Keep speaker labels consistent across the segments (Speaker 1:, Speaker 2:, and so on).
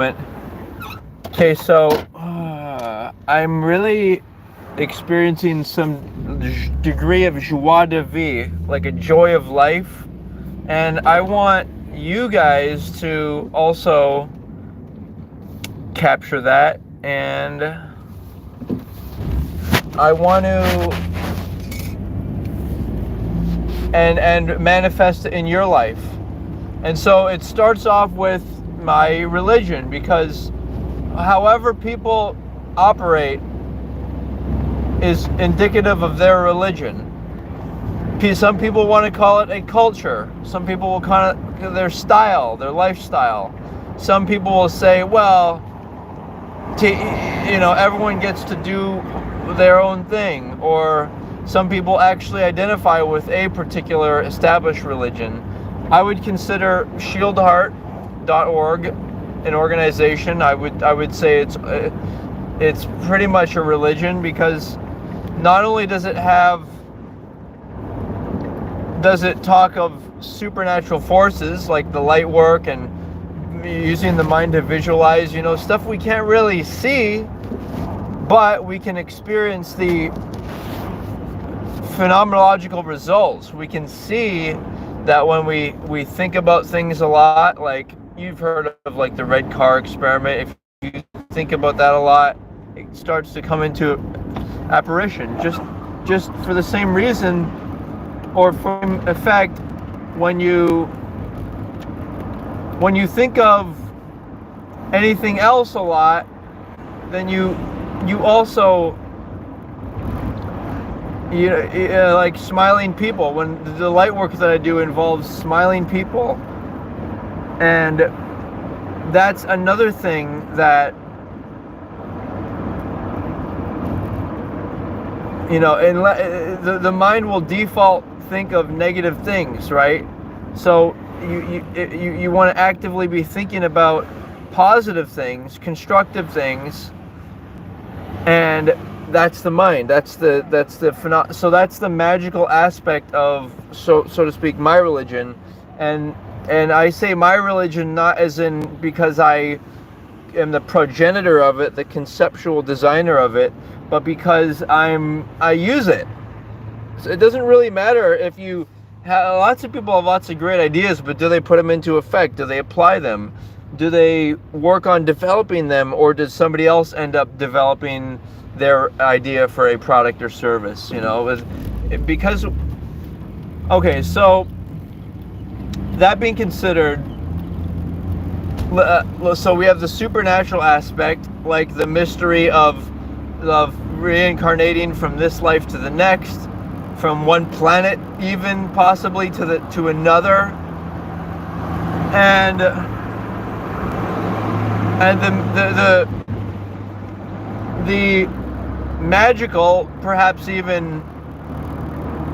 Speaker 1: Okay, so I'm really experiencing some degree of joie de vivre, like a joy of life, and I want you guys to also capture that, and I want to and manifest it in your life. And so it starts off with my religion, because however people operate is indicative of their religion. Some people want to call it a culture. Some people will call it their style, their lifestyle. Some people will say, well, everyone gets to do their own thing. Or some people actually identify with a particular established religion. I would consider shieldheart.org an organization. I would say it's pretty much a religion, because not only does it talk of supernatural forces like the light work and using the mind to visualize, stuff we can't really see, but we can experience the phenomenological results. We can see that when we think about things a lot, like you've heard of like the red car experiment. If you think about that a lot, it starts to come into apparition, just for the same reason, or from effect. When you think of anything else a lot, then you also like smiling people. When the light work that I do involves smiling people, and that's another thing that and the mind will default think of negative things, right? So you want to actively be thinking about positive things, constructive things, and that's the mind. So that's the magical aspect of, so to speak, my religion. And I say my religion not as in because I am the progenitor of it, the conceptual designer of it, but because I use it. So it doesn't really matter if you lots of people have lots of great ideas, but do they put them into effect? Do they apply them? Do they work on developing them, or does somebody else end up developing their idea for a product or service? Because okay, so that being considered, so we have the supernatural aspect, like the mystery of reincarnating from this life to the next, from one planet even possibly to another, and the magical, perhaps even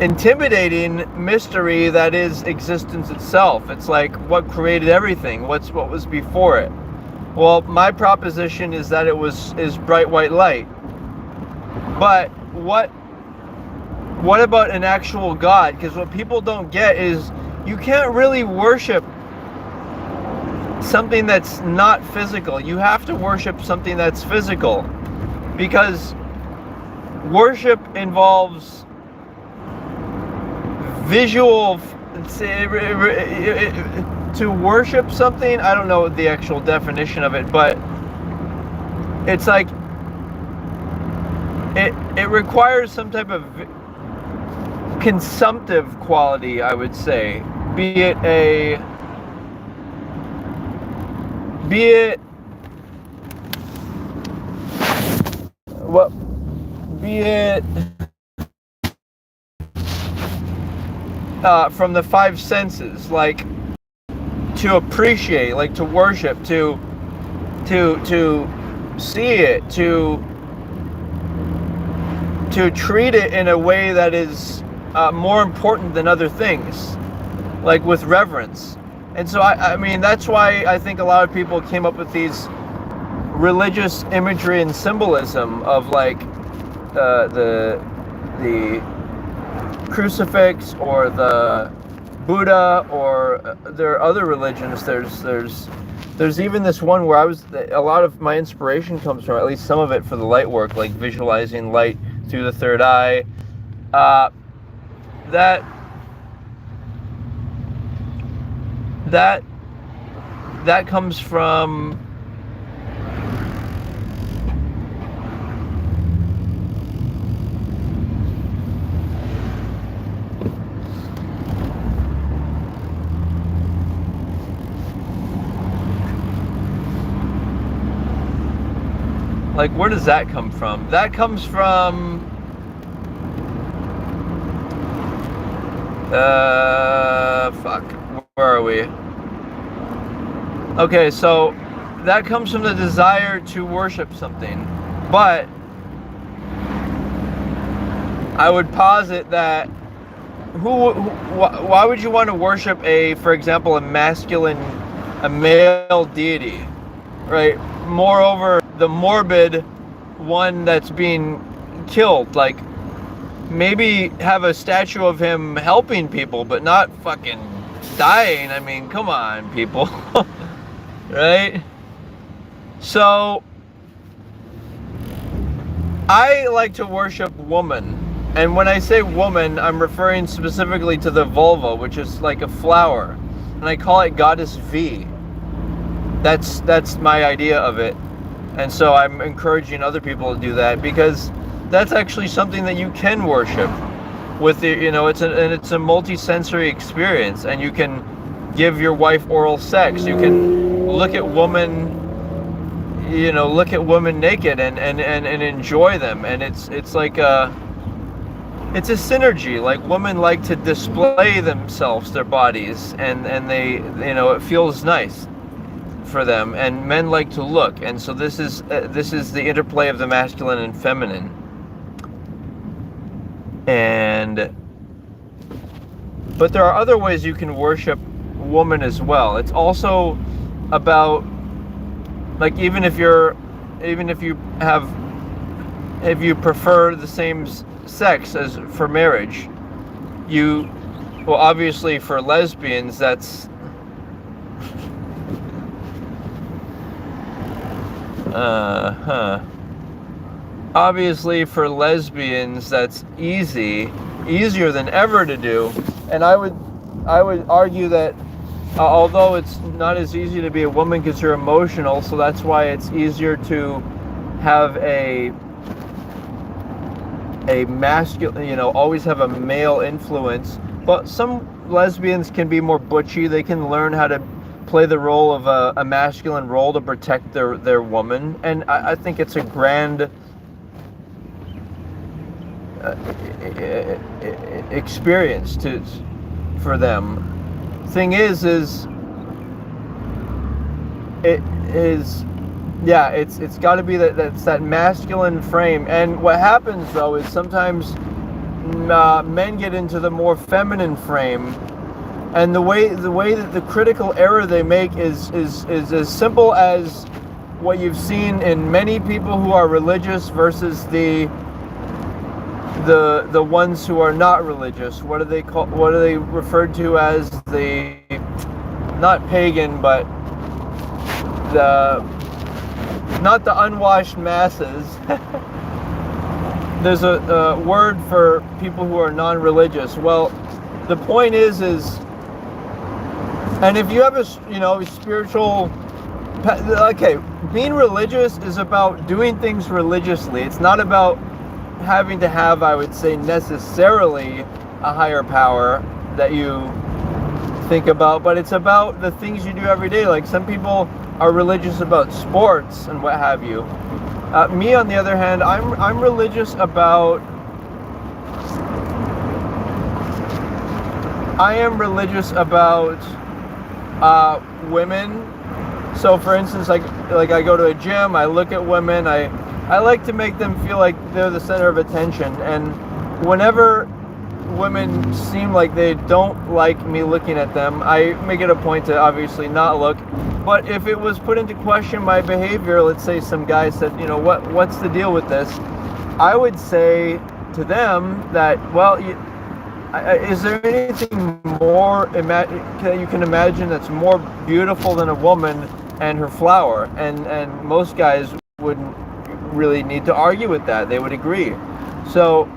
Speaker 1: intimidating mystery that is existence itself. It's like, what created everything? What was before it? Well, my proposition is that is bright white light. But what about an actual God? Because what people don't get is you can't really worship something that's not physical. You have to worship something that's physical, because worship involves visual. To worship something, I don't know the actual definition of it, but it's like it requires some type of consumptive quality, I would say, be it from the five senses, like to appreciate, like to worship, to see it, to treat it in a way that is more important than other things, like with reverence. And so I mean, that's why I think a lot of people came up with these religious imagery and symbolism of like the crucifix or the Buddha, or there are other religions. There's There's even this one where a lot of my inspiration comes from, at least some of it for the light work, like visualizing light through the third eye. That comes from like, where does that come from? That comes from fuck, where are we? Okay, so that comes from the desire to worship something, but I would posit that why would you want to worship for example, a male deity, right? Moreover, the morbid one that's being killed, like, maybe have a statue of him helping people, but not fucking dying. I mean, come on, people. Right? So, I like to worship woman. And when I say woman, I'm referring specifically to the vulva, which is like a flower. And I call it Goddess V. That's my idea of it. And so I'm encouraging other people to do that, because that's actually something that you can worship with the, it's a multi-sensory experience, and you can give your wife oral sex. You can look at women naked and enjoy them, and it's like it's a synergy. Like, women like to display themselves, their bodies, and they, it feels nice for them, and men like to look. And so this is the interplay of the masculine and feminine. But there are other ways you can worship woman as well. It's also about, like, if you prefer the same sex as for marriage, obviously for lesbians, that's obviously for lesbians, that's easier than ever to do. And I would argue that although it's not as easy to be a woman because you're emotional, so that's why it's easier to have a masculine, always have a male influence. But some lesbians can be more butchy. They can learn how to play the role of a masculine role to protect their woman. And I think it's a grand experience for them. Thing is it's got to be that masculine frame. And what happens though is sometimes men get into the more feminine frame, and the way that the critical error they make is as simple as what you've seen in many people who are religious versus the ones who are not religious. What are they referred to as the, not pagan, but not the unwashed masses. There's a word for people who are non-religious. Well, the point is, and if you have a spiritual, okay, being religious is about doing things religiously. It's not about having to have, I would say, necessarily a higher power that you think about, but it's about the things you do every day. Like, some people are religious about sports and what have you. Me, on the other hand, I'm religious about. I am religious about women. So, for instance, like I go to a gym, I look at women, I like to make them feel like they're the center of attention. And whenever women seem like they don't like me looking at them, I make it a point to obviously not look. But if it was put into question my behavior, let's say some guy said, what's the deal with this? I would say to them that, well, is there anything more that you can imagine that's more beautiful than a woman and her flower, and most guys wouldn't really need to argue with that. They would agree. So,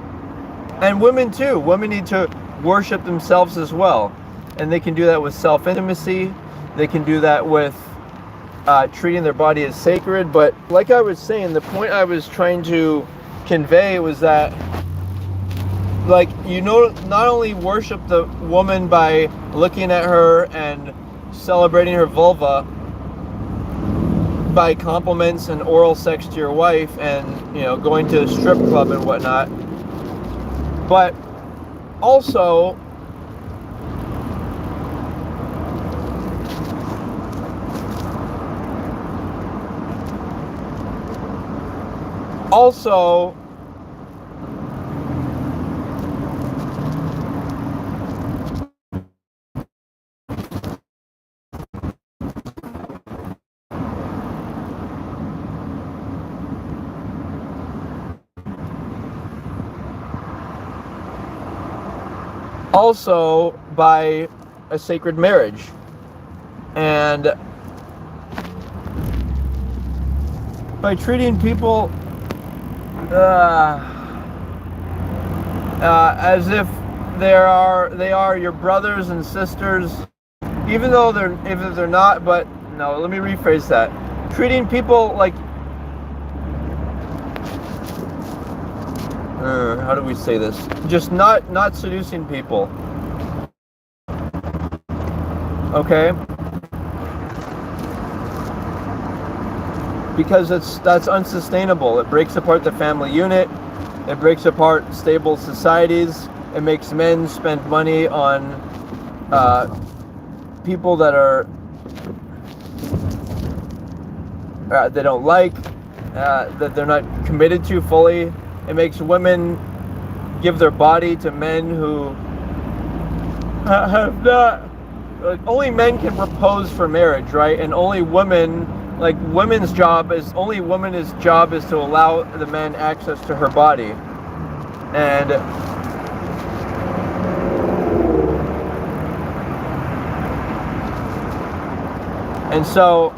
Speaker 1: and women too. Women need to worship themselves as well, and they can do that with self-intimacy. They can do that with treating their body as sacred. But like I was saying, the point I was trying to convey was that, like, you know, not only worship the woman by looking at her and celebrating her vulva by compliments and oral sex to your wife and, you know, going to a strip club and whatnot, but also by a sacred marriage. And by treating people as if they are your brothers and sisters, even though they're not. But no, let me rephrase that. Treating people like, how do we say this? Just not seducing people. Okay? Because that's unsustainable. It breaks apart the family unit. It breaks apart stable societies. It makes men spend money on people that they don't like, that they're not committed to fully. It makes women give their body to men who have not. Like, only men can propose for marriage, right? And only women, like, women's job is to allow the men access to her body. And so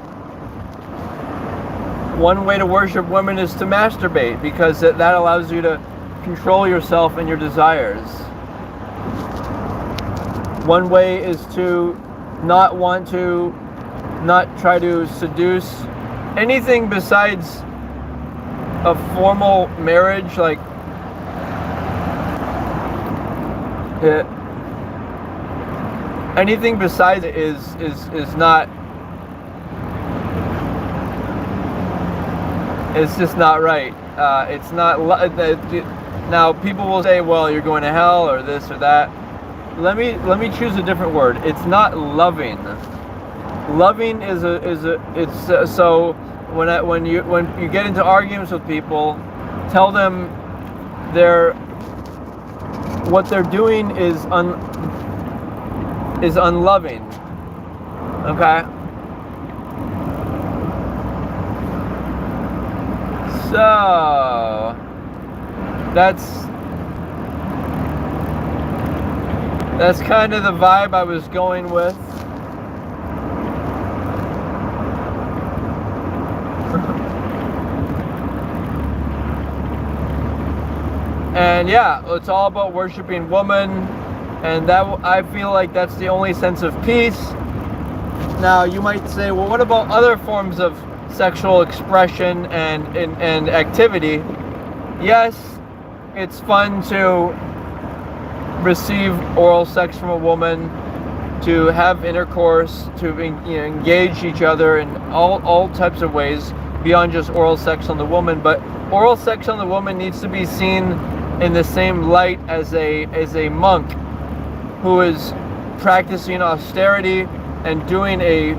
Speaker 1: one way to worship women is to masturbate, because that allows you to control yourself and your desires. One way is to not try to seduce anything besides a formal marriage, like anything besides it is not. It's just not right. It's not. Now people will say, "Well, you're going to hell," or this or that. Let me choose a different word. It's not loving. Loving is so when you get into arguments with people, tell them what they're doing is unloving. Okay? So that's kind of the vibe I was going with. And yeah, it's all about worshiping woman, and that I feel like that's the only sense of peace. Now you might say, well, what about other forms of sexual expression and activity? Yes, it's fun to receive oral sex from a woman, to have intercourse, to engage each other in all types of ways beyond just oral sex on the woman. But oral sex on the woman needs to be seen in the same light as a monk who is practicing austerity and doing a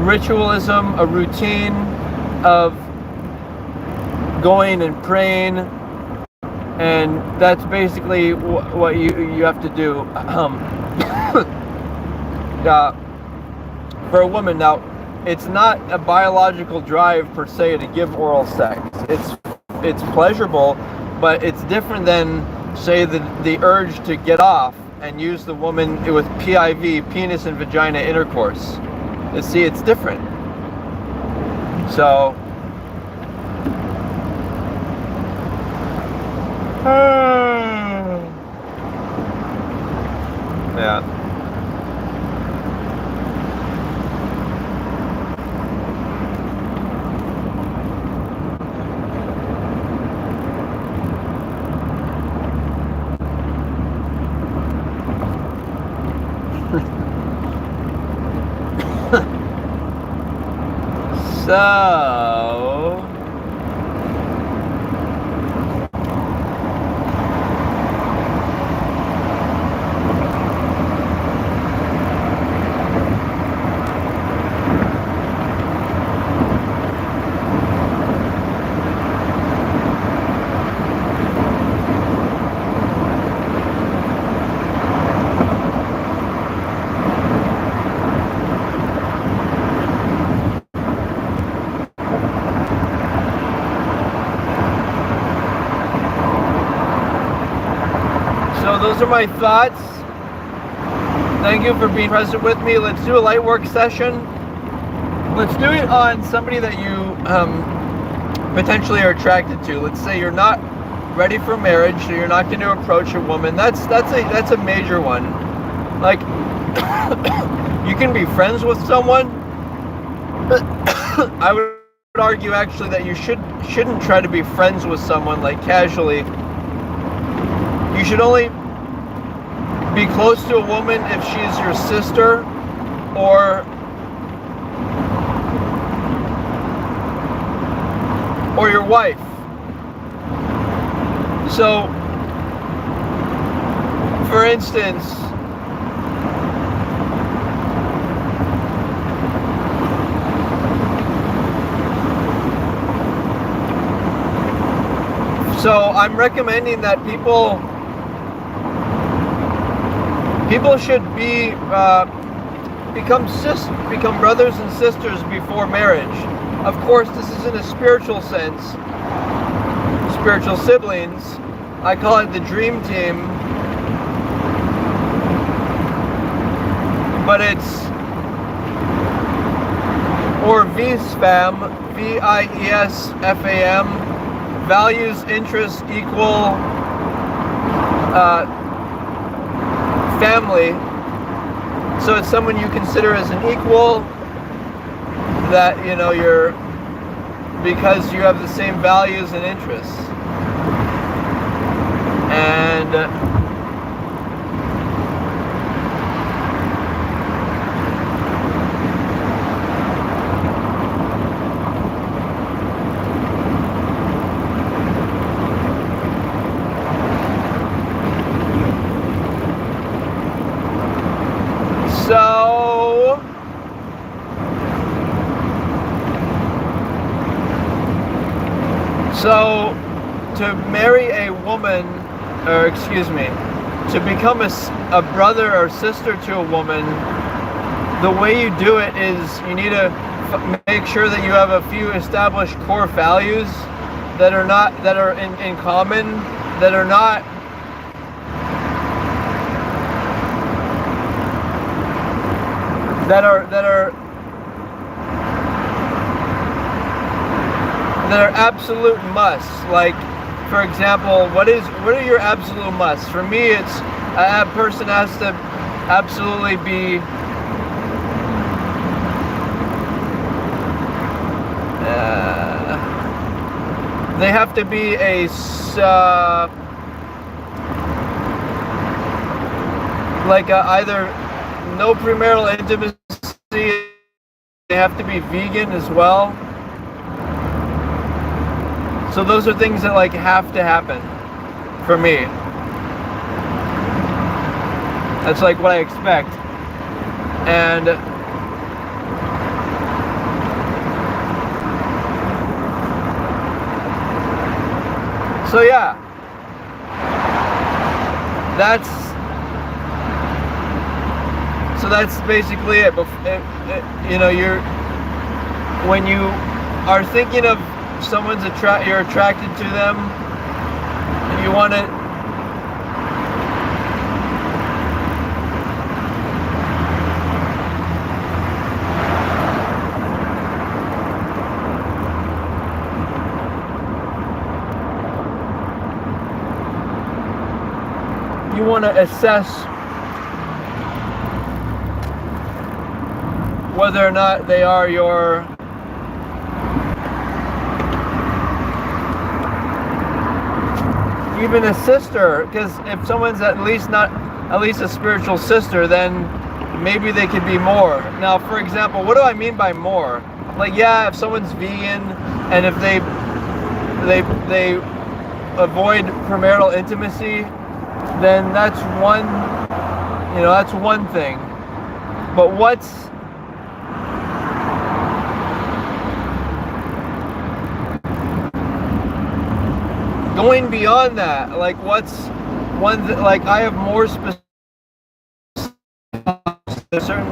Speaker 1: ritualism, a routine of going and praying, and that's basically what you have to do for a woman. Now, it's not a biological drive per se to give oral sex. It's pleasurable, but it's different than, say, the urge to get off and use the woman with PIV, penis and vagina intercourse. See, it's different. So, yeah. So, those are my thoughts. Thank you for being present with me. Let's do a light work session. Let's do it on somebody that you potentially are attracted to. Let's say you're not ready for marriage, so you're not going to approach a woman. That's a major one. Like, you can be friends with someone. I would argue actually that you shouldn't try to be friends with someone like casually. You should only be close to a woman if she's your sister or your wife. So, for instance, so I'm recommending that people should become brothers and sisters before marriage. Of course, this is in a spiritual sense. Spiritual siblings. I call it the dream team. But it's, or VIESFAM, VIESFAM, values, interests, equal, family. So it's someone you consider as an equal, that, you know, you're, because you have the same values and interests. And So, to marry a woman, or excuse me, to become a brother or sister to a woman, the way you do it is you need to make sure that you have a few established core values that are in common, that are not absolute musts. Like, for example, what are your absolute musts? For me, it's a person has to absolutely be they have to be either no premarital intimacy. They have to be vegan as well. So those are things that like have to happen for me. That's like what I expect. And so yeah, that's basically it. But you know, when you are thinking of someone's you're attracted to them, and you want to you want to assess whether or not they are your even a sister, because if someone's at least a spiritual sister, then maybe they could be more. Now, for example, what do I mean by more? Like, yeah, if someone's vegan and if they avoid premarital intimacy, then that's one thing. But what's going beyond that? Like, what's like, I have more specific certain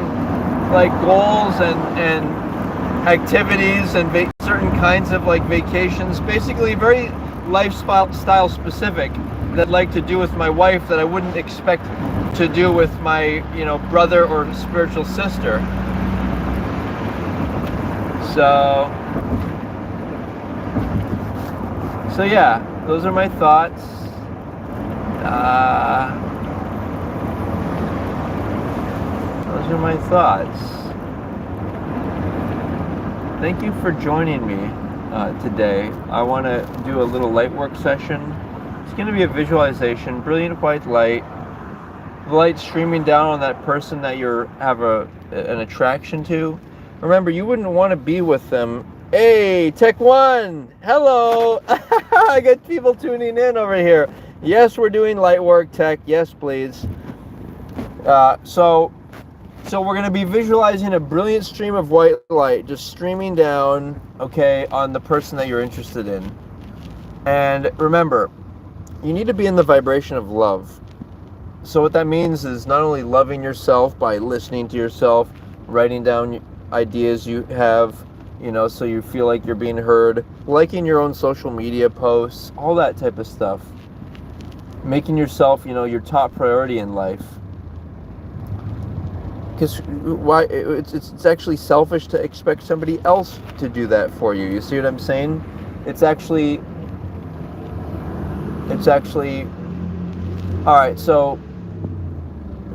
Speaker 1: like goals and activities and certain kinds of like vacations, basically very lifestyle specific, that I'd like to do with my wife that I wouldn't expect to do with my brother or spiritual sister. So yeah, those are my thoughts. Those are my thoughts. Thank you for joining me today. I want to do a little light work session. It's going to be a visualization, brilliant white light. The light streaming down on that person that you have an attraction to. Remember, you wouldn't want to be with them. Hey, Tech One! Hello! I got people tuning in over here. Yes, we're doing light work, Tech. Yes, please. So we're going to be visualizing a brilliant stream of white light just streaming down, okay, on the person that you're interested in. And remember, you need to be in the vibration of love. So what that means is not only loving yourself by listening to yourself, writing down ideas you have, so you feel like you're being heard, liking your own social media posts, all that type of stuff. Making yourself, your top priority in life. Because why? It's actually selfish to expect somebody else to do that for you. You see what I'm saying? It's actually. All right. So.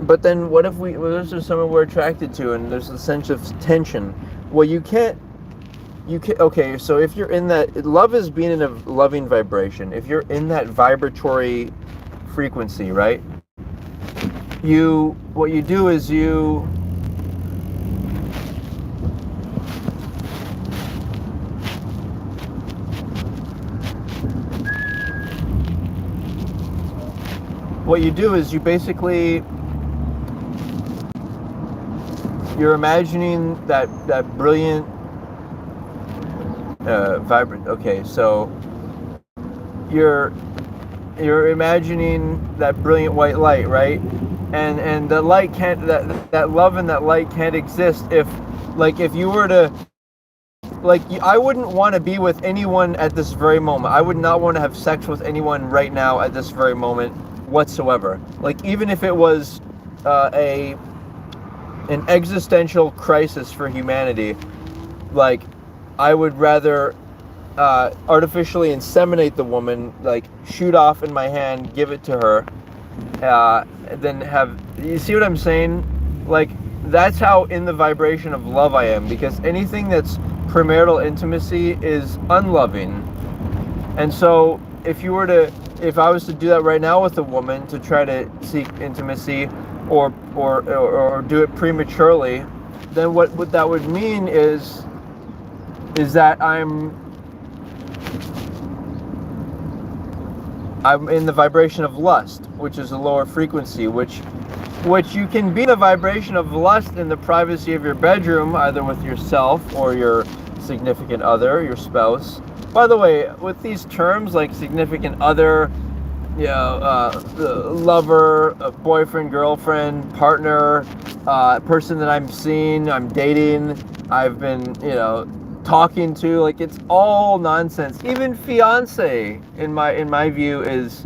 Speaker 1: But then, what if there's someone we're attracted to, and there's a sense of tension? Well, you can't. Okay. So if you're in that, love is being in a loving vibration. If you're in that vibratory frequency, right? What you do is you basically, you're imagining that brilliant vibrant. Okay, so you're imagining that brilliant white light, right? And the light can't, that love and that light can't exist if you were to, I wouldn't want to be with anyone at this very moment. I would not want to have sex with anyone right now at this very moment whatsoever. Even if it was an existential crisis for humanity, I would rather artificially inseminate the woman, shoot off in my hand, give it to her, than have, you see what I'm saying? That's how in the vibration of love I am, because anything that's premarital intimacy is unloving. And so if I was to do that right now with a woman, to try to seek intimacy or do it prematurely, then what that would mean is that I'm in the vibration of lust, which is a lower frequency, which you can be in a vibration of lust in the privacy of your bedroom, either with yourself or your significant other, your spouse. By the way, with these terms like significant other, lover, boyfriend, girlfriend, partner, person that I'm seeing, I'm dating, I've been, talking to, it's all nonsense. Even fiance, in my view, is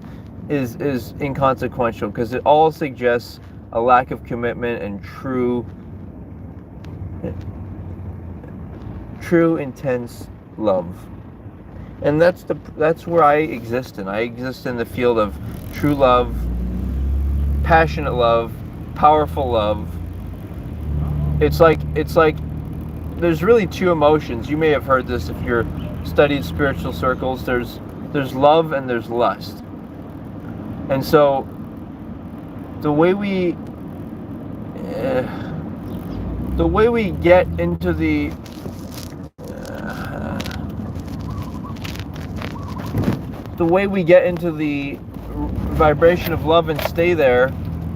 Speaker 1: inconsequential, because it all suggests a lack of commitment and true intense love. And that's where I exist in. I exist in the field of true love, passionate love, powerful love. It's like there's really two emotions. You may have heard this if you're studied spiritual circles. There's love and there's lust. And so the way we get into the vibration of love and stay there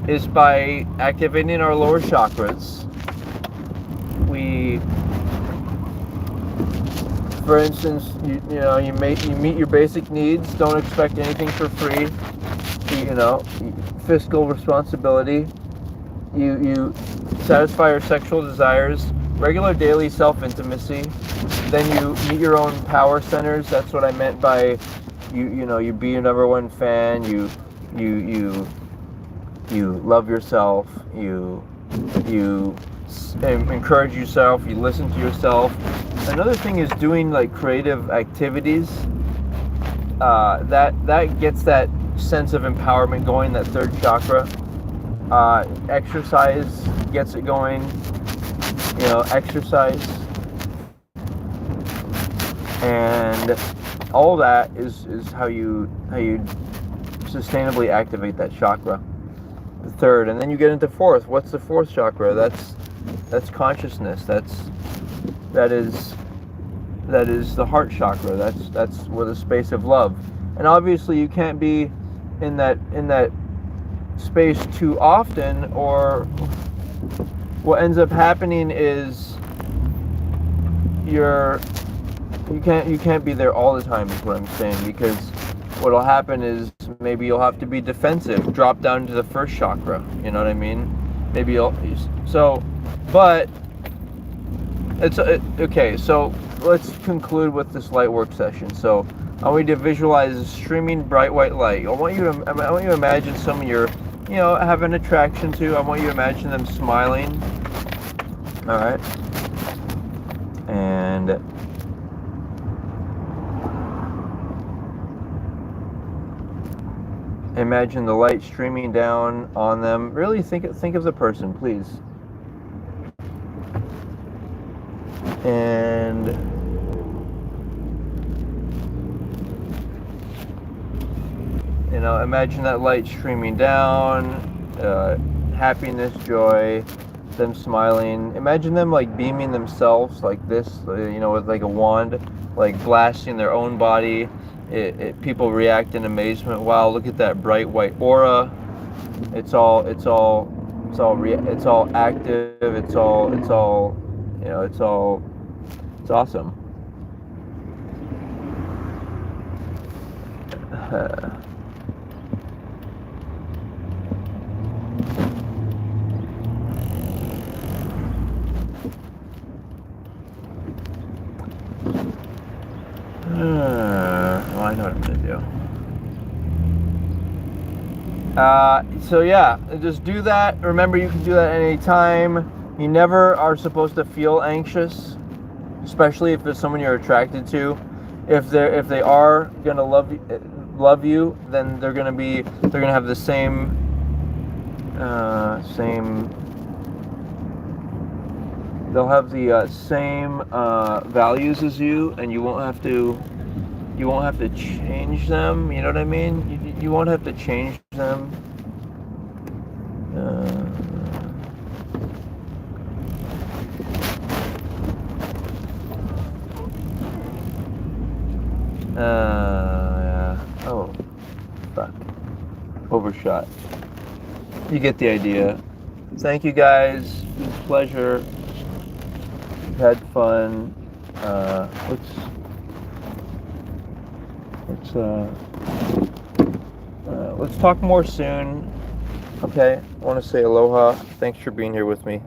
Speaker 1: is by activating our lower chakras. For instance, you meet your basic needs. Don't expect anything for free. Fiscal responsibility. You satisfy your sexual desires. Regular daily self-intimacy. Then you meet your own power centers. That's what I meant by you be your number one fan. You love yourself. You encourage yourself. You listen to yourself. Another thing is doing like creative activities. That gets that sense of empowerment going. That third chakra. Exercise gets it going. Exercise, and all that is how you sustainably activate that chakra. The third, and then you get into fourth. What's the fourth chakra? That's consciousness. That is the heart chakra. That's where the space of love. And obviously you can't be in that space too often, or what ends up happening is you can't be there all the time, is what I'm saying, because what'll happen is maybe you'll have to be defensive, drop down to the first chakra, you know what I mean? Okay, so let's conclude with this light work session. So I want you to visualize a streaming bright white light. I want you to imagine some of your, have an attraction to. I want you to imagine them smiling. All right. And imagine the light streaming down on them. Really think of the person, please. And imagine that light streaming down, happiness, joy, them smiling. Imagine them like beaming themselves like this, with like a wand, like blasting their own body. People react in amazement. Wow, look at that bright white aura. It's all active. It's awesome. I know what I'm gonna do. So yeah, just do that. Remember, you can do that at any time. You never are supposed to feel anxious, especially if there's someone you're attracted to. If they are gonna love you, then they're gonna have the same they'll have the same values as you, and you won't have to change them. You know what I mean? You won't have to change them. Yeah. Oh, fuck. Overshot. You get the idea. Thank you guys. It was a pleasure. Had fun. Let's talk more soon. Okay. I want to say aloha. Thanks for being here with me.